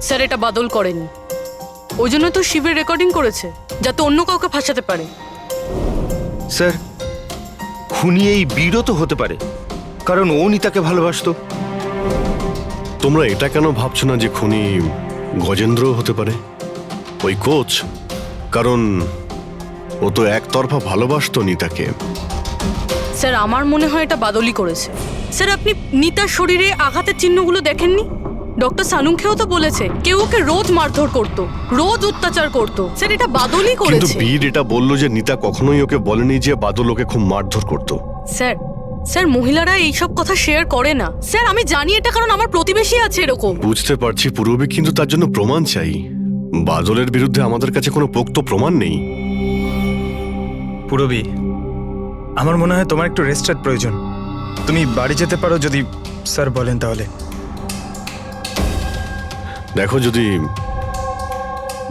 স্যার এটা বাদল করেনি, ওই জন্য তো শিবের রেকর্ডিং করেছে যাতে অন্য কাউকে ফাঁসাতে পারে। স্যার খুনি এই বীরও তো হতে পারে, কারণ ও নিতাকে ভালোবাসতো। তোমরা এটা কেন ভাবছো না যে খুনি গজেন্দ্র হতে পারে, ওই কোচ? কারণ ও তো একতরফা ভালোবাসতো নিতাকে। স্যার আমার মনে হয় এটা বাদলই করেছে। স্যার আপনি নিতার শরীরে আঘাতের চিহ্নগুলো দেখেননি? ডক্টর সানুংখেও তো বলেছে কেউ ওকে রোজ মারধর করতো, রোজ অত্যাচার করতো। স্যার এটা বাদলই কিন্তু করেছে। বীর এটা বললো যে নিতা কখনোই ওকে বলেনি যে বাদল ওকে খুব মারধর করতো। স্যার স্যার মহিলারা এইসব কথা শেয়ার করে না। স্যার আমি জানি এটা, কারণ আমার প্রতিবেশী আছে এরকম। বুঝতে পারছি পূর্ববী, কিন্তু তার জন্য প্রমাণ চাই। বাদলের বিরুদ্ধে আমাদের কাছে কোনো পোক্ত প্রমাণ নেই। পুরবী, আমার মনে হয় তোমার একটু রেস্টের প্রয়োজন। তুমি বাড়ি যেতে পারো যদি স্যার বলেন তাহলে। দেখো, যদি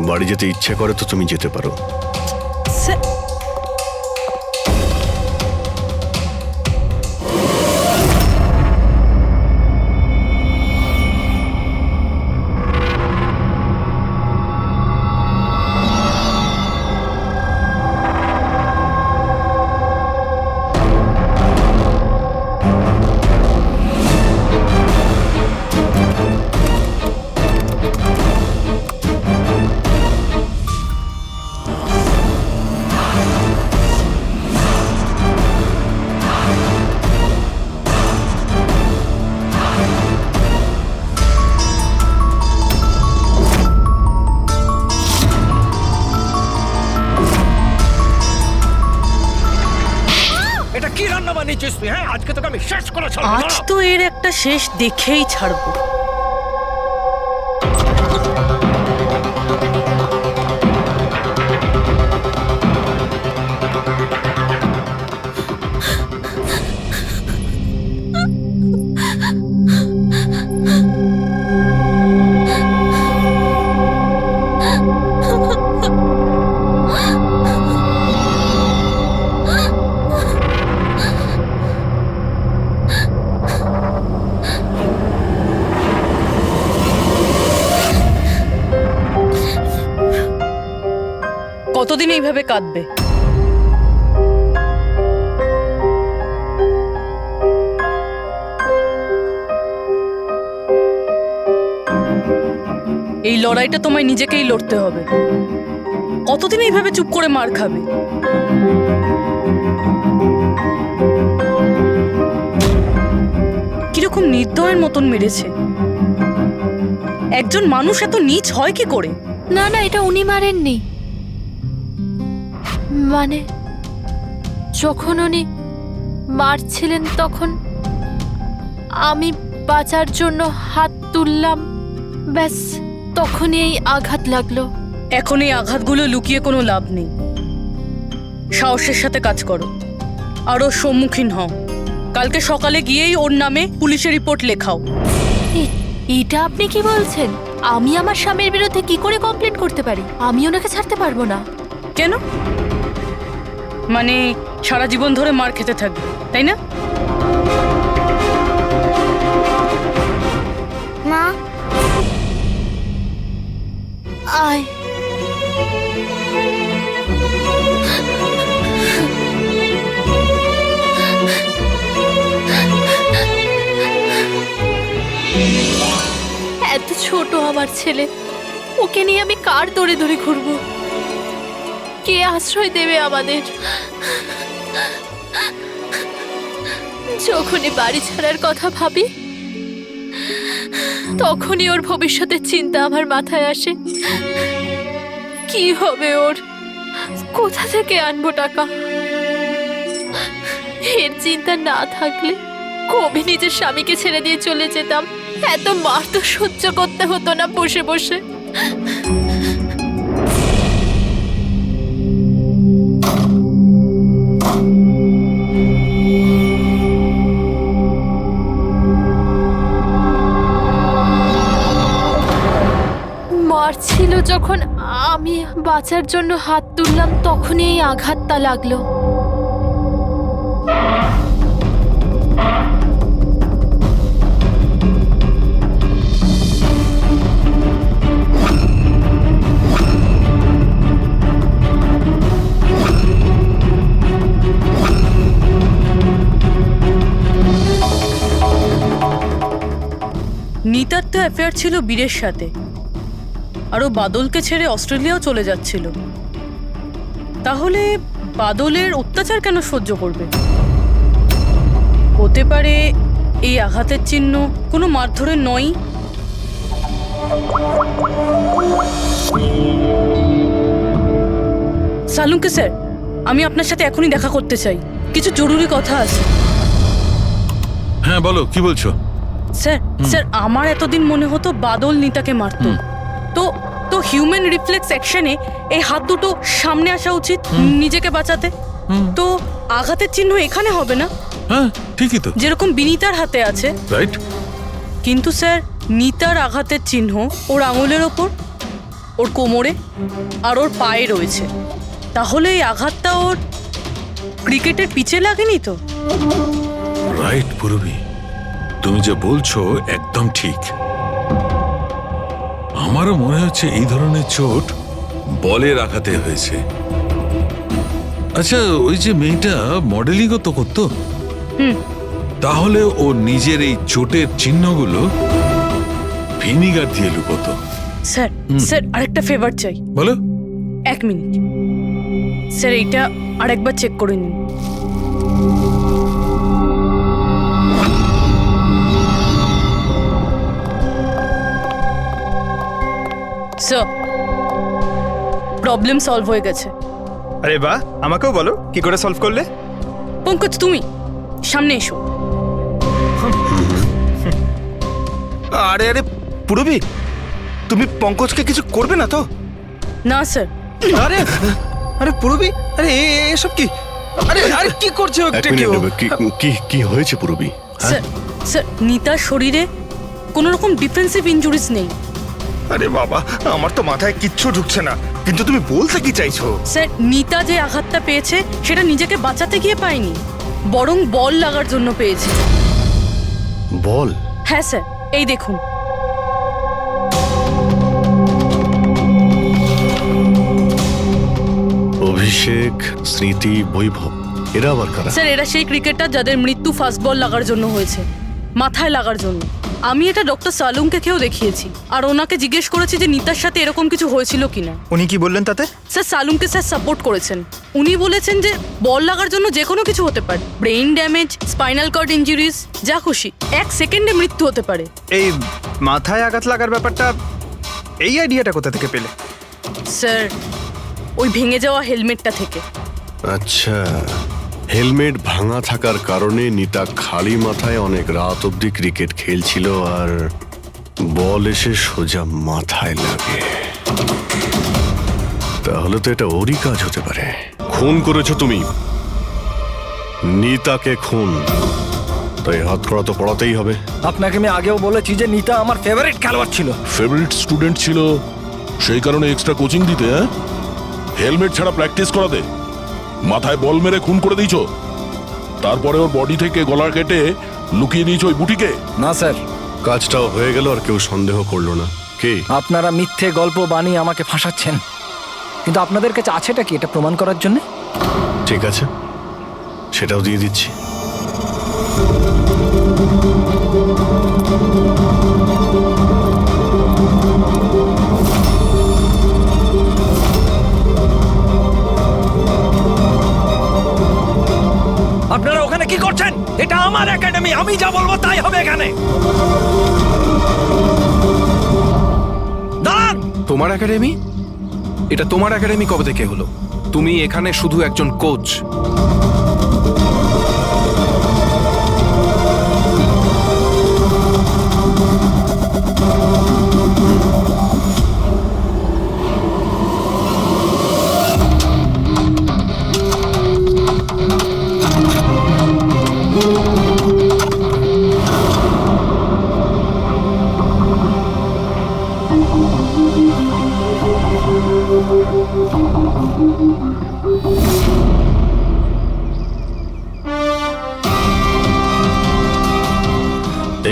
বাড়ি যেতে ইচ্ছে করে তো তুমি যেতে পারো। স্যার এটা কি রান্না বানিয়েছিস তুই? হ্যাঁ, আজকে তোকে আমি শেষ করে ছাড়বো। আজ তো এর একটা শেষ দেখেই ছাড়বো। কতদিন এইভাবে কাঁদবে? এই লড়াইটা তোমায় নিজেকেই লড়তে হবে। কতদিন এইভাবে চুপ করে মার খাবে? কিরকম নির্দয়ের মতন মেরেছে। একজন মানুষ এত নীচ হয় কি করে? না না, এটা উনি মারেননি। মানে যখন উনি মারছিলেন তখন আমি বাঁচার জন্য হাত তুললাম, ব্যাস তখনই এই আঘাত লাগলো। এখন এই আঘাতগুলো লুকিয়ে কোনো লাভ নেই। সাহসের সাথে কাজ করো, আরও সম্মুখীন হও। কালকে সকালে গিয়েই ওর নামে পুলিশে রিপোর্ট লেখাও। এটা আপনি কি বলছেন? আমি আমার স্বামীর বিরুদ্ধে কি করে কমপ্লেন করতে পারি? আমি ওনাকে ছাড়তে পারবো না। কেন? মানে সারা জীবন ধরে মার খেতে থাকবে, তাই না? মা আয়। এত ছোট আমার ছেলে, ওকে নিয়ে আমি কার দৌড়ে দৌড়ে ঘুরবো? কে আশ্রয় দেবে আমাদের? যখনই বাড়ি ছাড়ার কথা ভাবি তখনই ওর ভবিষ্যতের চিন্তা আমার মাথায় আসে। কি হবে ওর? কোথা থেকে আনবো টাকা? এর চিন্তা না থাকলে কবে নিজের স্বামীকে ছেড়ে দিয়ে চলে যেতাম। এত মার তো সহ্য করতে হতো না বসে বসে। যখন আমি বাঁচার জন্য হাত তুললাম তখনই এই আঘাতটা লাগলো। নিতার তো অ্যাফেয়ার ছিল বীরের সাথে, আর ও বাদলকে ছেড়ে অস্ট্রেলিয়াও চলে যাচ্ছিল। তাহলে বাদলের অত্যাচার কেন সহ্য করবে? হতে পারে এই আঘাতের চিহ্ন কোনো মারধরের নয়। সালুঙ্কে স্যার, আমি আপনার সাথে এখনই দেখা করতে চাই, কিছু জরুরি কথা আছে। হ্যাঁ বলো, কি বলছো? স্যার স্যার আমার এতদিন মনে হতো বাদল নিতাকে মারতো। তো তো হিউম্যান রিফ্লেক্স অ্যাকশনে এই হাত দুটো সামনে আসা উচিত নিজেকে বাঁচাতে। তো আঘাতের চিহ্ন এখানে হবে না? হ্যাঁ ঠিকই তো, যেরকম বিনীতার হাতে আছে, রাইট? কিন্তু স্যার নিতার আঘাতের চিহ্ন ওর আঙুলের ওপর, ওর কোমরে আর ওর পায়ে রয়েছে। তাহলে এই আঘাতটা ওর ক্রিকেটের পিচে লাগেনি তো? রাইট পুরবি, তুমি যে বলছো একদম ঠিক। আমারও মনে হচ্ছে এই ধরনের চোট বলের আঘাতে হয়েছে। আচ্ছা, ওই যে মেয়েটা মডেলিংও তো করতো, তাহলে ও নিজের এই চোটের চিহ্নগুলো ভিনিগার দিয়ে লুকোতো। স্যার স্যার আরেকটা ফেভার চাই। বলো। 1 মিনিট স্যার, এইটা আরেকবার চেক করে নিন। স্যার, প্রবলেম সলভ হয়ে গেছে। আরে বাহ, আমাকেও বলো কি করে সলভ করলে। পঙ্কজ, তুমি সামনে এসো। আরে আরে পুরবি, তুমি পঙ্কজকে কিছু করবে না তো? না স্যার। আরে আরে পুরবি, আরে এসব কি? আরে আরে কি করছে এক মিনিট, কি হয়েছে পুরবি? স্যার স্যার নিতার শরীরে কোনো রকম ডিফেন্সিভ ইনজুরিজ নেই। আরে বাবা, আমার তো মাথায় কিচ্ছু ঢুকছে না, কিন্তু তুমি বলতে কি চাইছো? স্যার নিতা যে আঘাতটা পেয়েছে সেটা নিজেকে বাঁচাতে গিয়ে পায়নি, বরং বল লাগার জন্য পেয়েছে। বল? হ্যাঁ স্যার, এই দেখুন। অভিষেক, স্মৃতি, বৈভব, এরা আবার কারা? স্যার এরা সেই ক্রিকেটার যাদের মৃত্যু ফাস্ট বল লাগার জন্য হয়েছে, মাথায় লাগার জন্য। আমি এটা ডক্টর সালুঙ্কেও দেখিয়েছি, আর ওনাকে জিজ্ঞেস করেছি যে নিতার সাথে এরকম কিছু হয়েছিল কিনা। উনি কি বললেন তাতে? স্যার সালুঙ্কে স্যার সাপোর্ট করেছেন। উনি বলেছেন যে বল লাগার জন্য যে কোনো কিছু হতে পারে, brain damage, spinal cord injuries, যা খুশি, 1 সেকেন্ডে মৃত্যু হতে পারে। এই মাথায় আঘাত লাগার ব্যাপারটা, এই আইডিয়াটা কোথা থেকে পেলে? স্যার ওই ভেঙে যাওয়া হেলমেটটা থেকে। আচ্ছা, হেলমেট ভাঙা থাকার কারণে নিতা খালি মাথায় অনেক রাত অবধি ক্রিকেট খেলছিল, আর বল এসে সোজা মাথায় লাগে। তাহলে তো এটা ওরই কাজ হতে পারে। খুন করেছো তুমি, নিতাকে খুন, তাই হাত করা তো পড়াতেই হবে। আপনাকে আমি আগেও বলেছি যে নিতা আমার ফেভারিট খেলোয়াড় ছিল। ফেভারিট স্টুডেন্ট ছিল, সেই কারণে এক্সট্রা কোচিং দিতে, হ্যাঁ? হেলমেট ছাড়া প্র্যাকটিস করাতে, মাথায় বল মেরে খুন করে দিয়েছো, তারপরে ওর বডি থেকে গলার কেটে লুকিয়ে দিয়েছো ওই বুটিকে। না স্যার, কাজটাও হয়ে গেল আর কেউ সন্দেহ করলো না। কে? আপনারা মিথ্যে গল্প বানিয়ে আমাকে ফাঁসাচ্ছেন, কিন্তু আপনাদের কাছে আছেটা কি এটা প্রমাণ করার জন্য? ঠিক আছে, সেটাও দিয়ে দিচ্ছি। আপনারা ওখানে কি করছেন? এটা আমার একাডেমি, আমি যা বলবো তাই হবে এখানে। দাঁড়ান! তোমার একাডেমি? এটা তোমার একাডেমি কবে থেকে হলো? তুমি এখানে শুধু একজন কোচ।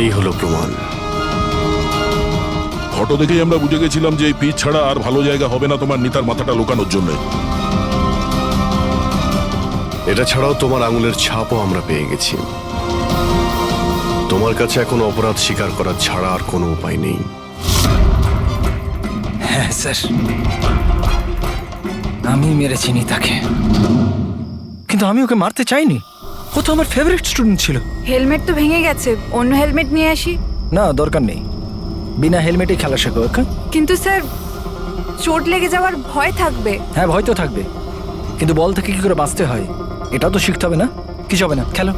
এই হলো প্রমাণ। ফটো দেখেই আমরা বুঝে গেছিলাম যে এই পিচ ছাড়া আর ভালো জায়গা হবে না তোমার নিতার মাথাটা লুকানোর জন্য। এটা ছাড়াও তোমার আঙুলের ছাপও আমরা পেয়ে গেছি। তোমার কাছে এখন অপরাধ স্বীকার করা ছাড়া আর কোনো উপায় নেই। হ্যাঁ স্যার, আমি মেরেছি নিতাকে, কিন্তু আমি ওকে মারতে চাইনি। ও তো আমার ফেভারিট স্টুডেন্ট ছিল। হেলমেট তো ভেঙে গেছে, অন্য হেলমেট নিয়ে আসি। না, দরকার নেই, বিনা হেলমেটে খেলা শেখো। ওকে? কিন্তু স্যার, চোট লেগে যাওয়ার ভয় থাকবে। হ্যাঁ, ভয় তো থাকবে, কিন্তু বল থেকে কি করে বাঁচতে হয় এটাও তো শিখতে হবে না? কিছু হবে না, খেলো।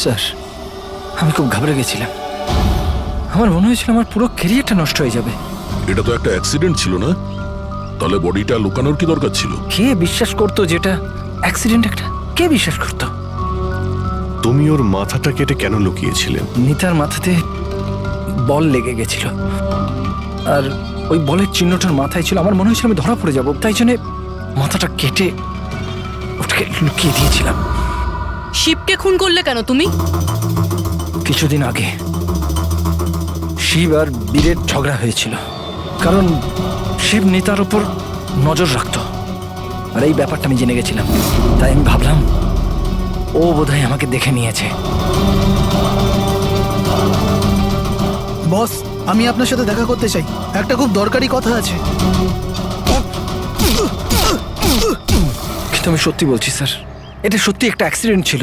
স্যার, আমি খুব ঘাবড়ে গেছিলাম। আমার মনে হয়েছিল আমার পুরো ক্যারিয়ারটা নষ্ট হয়ে যাবে। এটা তো একটা অ্যাক্সিডেন্ট ছিল না? তাহলে বডিটা লুকানোর কি দরকার ছিল? কে বিশ্বাস করতো যেটা অ্যাক্সিডেন্ট একটা? কে বিশ্বাস করতো? তুমি ওর মাথাটা কেটে কেন লুকিয়েছিলে? নিতার মাথাতে বল লেগে গেছিল, আর ওই বলের চিহ্নটার মাথায় ছিল। আমার মনে হয়েছিল আমি ধরা পড়ে যাব, তাই জন্য মাথাটা কেটে ওটাকে লুকিয়ে দিয়েছিলাম। শিবকে খুন করলে কেন তুমি? কিছুদিন আগে শিব আর বীরের ঝগড়া হয়েছিল, কারণ শিব নিতার উপর নজর রাখতো, আর এই ব্যাপারটা আমি জেনে গেছিলাম। তাই আমি ভাবলাম ও বোধহয় আমাকে দেখে নিয়েছে। বস, আমি আপনার সাথে দেখা করতে চাই, একটা খুব দরকারি কথা আছে। কিন্তু আমি সত্যি বলছি স্যার, এটা সত্যি একটা অ্যাক্সিডেন্ট ছিল।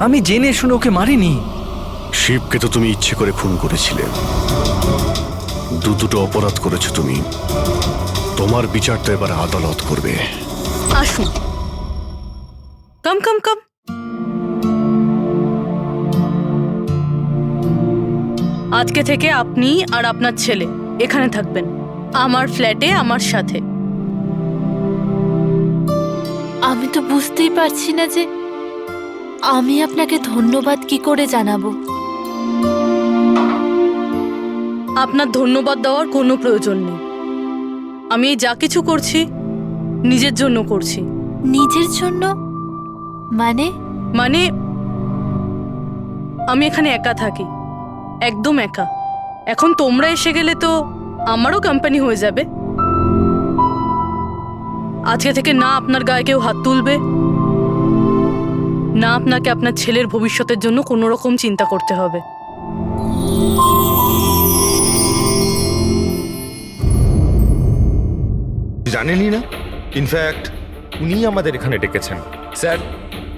আমি জেনে শুনে ওকে মারিনি। শিবকে তো তুমি ইচ্ছে করে খুন করেছিলে। দুটো অপরাধ করেছো তুমি। তোমার বিচার তো এবার আদালত করবে। আসুন, কাম কাম কাম। আজকে থেকে আপনি আর আপনার ছেলে এখানে থাকবেন, আমার ফ্ল্যাটে আমার সাথে। আমি তো বুঝতেই পারছি না যে আমি আপনাকে ধন্যবাদ কি করে জানাবো। আপনার ধন্যবাদ দেওয়ার কোনো প্রয়োজন নেই। আমি এই যা কিছু করছি নিজের জন্য করছি। নিজের জন্য? মানে? মানে আমি এখানে একা থাকি, একদম একা। এখন তোমরা এসে গেলে তো আমারও কোম্পানি হয়ে যাবে। আজকে থেকে না আপনার গায়ে কেউ হাত তুলবে, না আপনাকে আপনার ছেলের ভবিষ্যতের জন্য কোনো রকম চিন্তা করতে হবে। জানেনই না, ইনফ্যাক্ট উনি আমাদের এখানে ডেকেছেন। স্যার,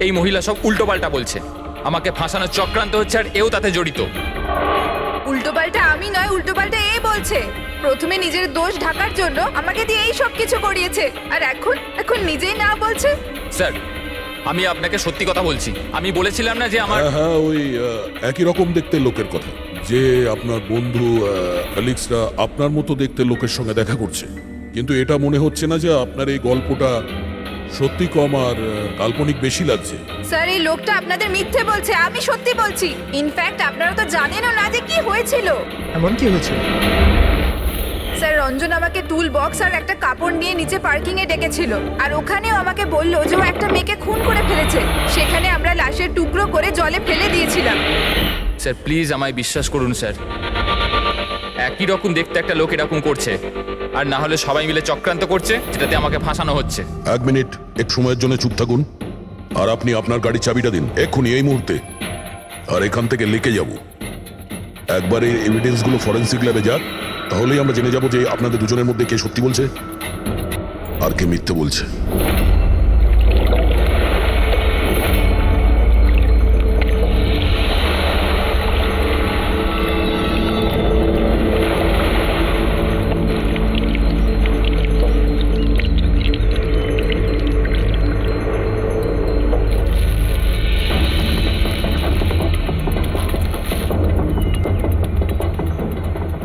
এই মহিলা সব উল্টোপাল্টা বলছে। আমাকে ফাঁসানোর চক্রান্ত হচ্ছে, আর এও তাতে জড়িত। উল্টোপাল্টা আমি নয়, উল্টোপাল্টা এ বলছে। প্রথমে নিজের দোষ ঢাকার জন্য আমাকে দিয়ে এই সব কিছু করিয়েছে, আর এখন নিজেই না বলছে। স্যার, আমি আপনাকে সত্যি কথা বলছি। আমি বলেছিলাম না যে আমার হ্যাঁ, ওই একই রকম দেখতে লোকের কথা, যে আপনার বন্ধু অ্যালেক্সরা আপনার মতো দেখতে লোকের সঙ্গে দেখা করছে। কিন্তু এটা মনে হচ্ছে না যে আপনার এই গল্পটা সত্যি কম আর কাল্পনিক বেশি লাগছে। স্যার, এই লোকটা আপনাদের মিথ্যে বলছে, আমি সত্যি বলছি। ইনফ্যাক্ট আপনারা তো জানেনও না যে কি হয়েছিল। এমন কি হয়েছিল? স্যার, রঞ্জন আমাকে টুল বক্স আর একটা কাপড় নিয়ে নিচে পার্কিং এ ডেকেছিল, আর ওখানেও আমাকে বলল যে ও একটা মেয়েকে খুন করে ফেলেছে। সেখানে আমরা লাশের টুকরো করে জলে ফেলে দিয়েছিলাম। স্যার, প্লিজ আমায় বিশ্বাস করুন স্যার। একই রকম দেখতে একটা লোক এরকম করছে, আর না হলে সবাই মিলে চক্রান্ত করছে, যেটাতে আমাকে ফাঁসানো হচ্ছে। এক মিনিট, এক সময়ের জন্য চুপ থাকুন, আর আপনি আপনার গাড়ির চাবিটা দিন এক্ষুনি, এই মুহূর্তে। আর এখান থেকে লিখে যাব। একবার এই এভিডেন্সগুলো ফরেন্সিক ল্যাবে যাক, তাহলেই আমরা জেনে যাব যে আপনাদের দুজনের মধ্যে কে সত্যি বলছে আর কে মিথ্যে বলছে।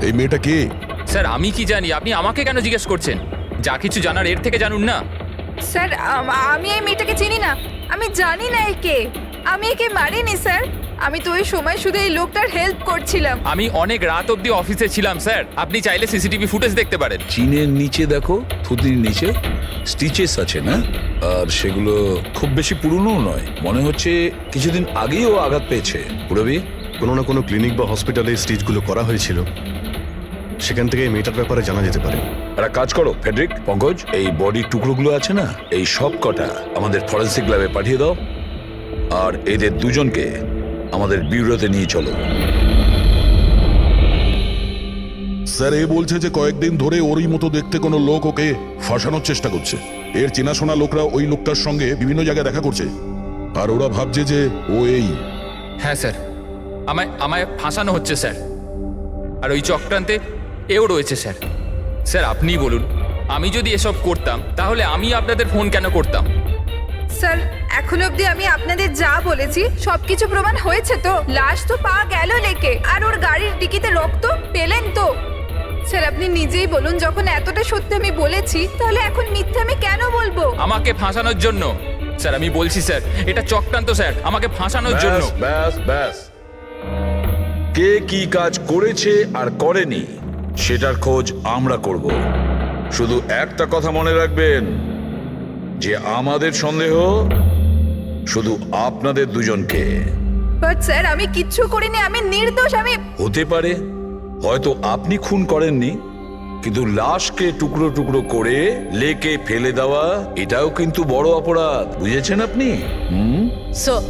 এই মেয়েটা কে? স্যার, আমি কি জানি? আপনি আমাকে কেন জিজ্ঞেস করছেন? যা কিছু জানার এর থেকে জানুন না। স্যার আমি এই মেয়েটাকে চিনি না, আমি জানি না একে, আমি একে মারিনি স্যার। আমি তো ওই সময় শুধু এই লোকটার হেল্প করছিলাম। আমি অনেক রাত অবধি অফিসে ছিলাম স্যার, আপনি চাইলে সিসিটিভি ফুটেজ দেখতে পারেন। চিনের নিচে দেখো, থুতির নিচে স্টিচেস আছে না, আর সেগুলো খুব বেশি পুরনো নয়, মনে হচ্ছে কিছুদিন আগেই ও আঘাত পেয়েছে। পুরবি কোনো না কোনো ক্লিনিক বা হসপিটালে স্টিচগুলো করা হয়েছিল, সেখান থেকে এই মেয়েটার ব্যাপারে জানা যেতে পারে। একটা কাজ করো ফেডরিক, পঙ্কজ, এই বডির টুকরোগুলো আছে না, এই সব কটা আমাদের ফরেন্সিক ল্যাবে পাঠিয়ে দাও, আর এদের দুজনকে আমাদের ব্যুরোতে নিয়ে চলো। স্যার এ বলছে যে কয়েকদিন ধরে ওরই মতো দেখতে কোনো লোক ওকে ফাঁসানোর চেষ্টা করছে। এর চেনাশোনা লোকরা ওই লোকটার সঙ্গে বিভিন্ন জায়গায় দেখা করছে, আর ওরা ভাবছে যে ও এই। হ্যাঁ স্যার, আমায় ফাঁসানো হচ্ছে স্যার, আর ওই চক্রান্তে এও রয়েছে স্যার। স্যার আপনিই বলুন, আমি যদি এসব করতাম তাহলে আমি আপনাদের ফোন কেন করতাম? স্যার এখন অবধি আমি আপনাদের যা বলেছি সবকিছু প্রমাণ হয়েছে তো? লাশ তো পাওয়া গেল লেকে, আর ওর গাড়ির ডিকিতে রক্ত পেলেন তো? স্যার আপনি নিজেই বলুন, যখন এতটা সত্যি আমি বলেছি তাহলে এখন মিথ্যে আমি কেন বলবো? আমাকে ফাঁসানোর জন্য স্যার, আমি বলছি স্যার এটা চক্রান্ত স্যার, আমাকে ফাঁসানোর জন্য। ব্যাস ব্যাস, কে কি কাজ করেছে আর করেনি সেটার খোঁজ আমরা করব। শুধু একটা কথা মনে রাখবেন, যে আমাদের সন্দেহ শুধু আপনাদের দুজনকে। বাট স্যার আমি কিচ্ছু করিনি, আমি নির্দোষ। আমি হতে পারে হয়তো আপনি খুন করেননি, কিন্তু লাশকে টুকরো টুকরো করে লেকে ফেলে দেওয়া এটাও কিন্তু বড় অপরাধ, বুঝেছেন আপনি? স্যার